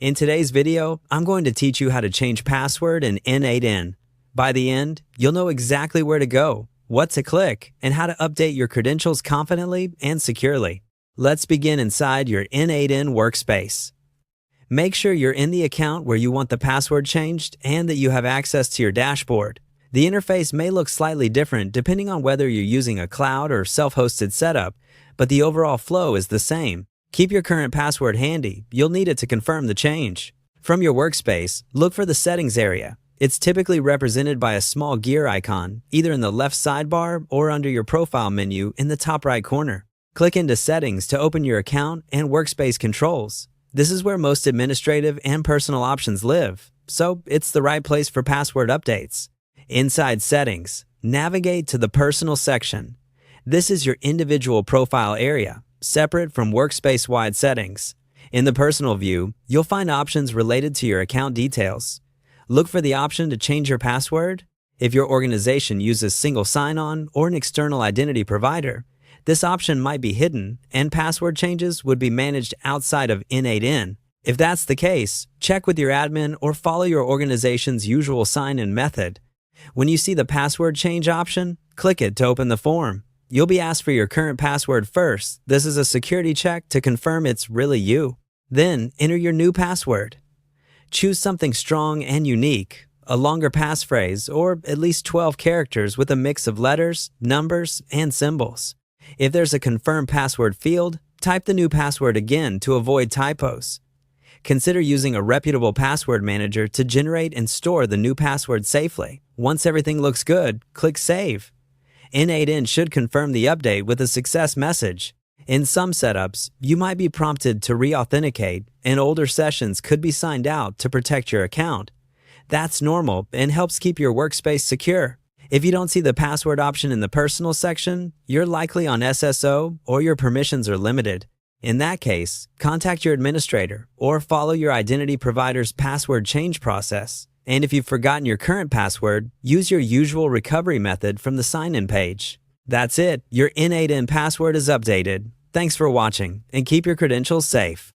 In today's video, I'm going to teach you how to change password in N8N. By the end, you'll know exactly where to go, what to click, and how to update your credentials confidently and securely. Let's begin inside your N8N workspace. Make sure you're in the account where you want the password changed and that you have access to your dashboard. The interface may look slightly different depending on whether you're using a cloud or self-hosted setup, but the overall flow is the same. Keep your current password handy. You'll need it to confirm the change. From your workspace, look for the Settings area. It's typically represented by a small gear icon, either in the left sidebar or under your profile menu in the top right corner. Click into Settings to open your account and workspace controls. This is where most administrative and personal options live, so it's the right place for password updates. Inside Settings, navigate to the Personal section. This is your individual profile area, separate from workspace-wide settings. In the Personal view, you'll find options related to your account details. Look for the option to change your password. If your organization uses single sign-on or an external identity provider, this option might be hidden, and password changes would be managed outside of N8N. If that's the case, check with your admin or follow your organization's usual sign-in method. When you see the password change option, click it to open the form. You'll be asked for your current password first. This is a security check to confirm it's really you. Then, enter your new password. Choose something strong and unique, a longer passphrase, or at least 12 characters with a mix of letters, numbers, and symbols. If there's a confirm password field, type the new password again to avoid typos. Consider using a reputable password manager to generate and store the new password safely. Once everything looks good, click Save. N8N should confirm the update with a success message. In some setups, you might be prompted to re-authenticate, and older sessions could be signed out to protect your account. That's normal and helps keep your workspace secure. If you don't see the password option in the Personal section, you're likely on SSO or your permissions are limited. In that case, contact your administrator or follow your identity provider's password change process. And if you've forgotten your current password, use your usual recovery method from the sign-in page. That's it, your N8N password is updated. Thanks for watching, and keep your credentials safe.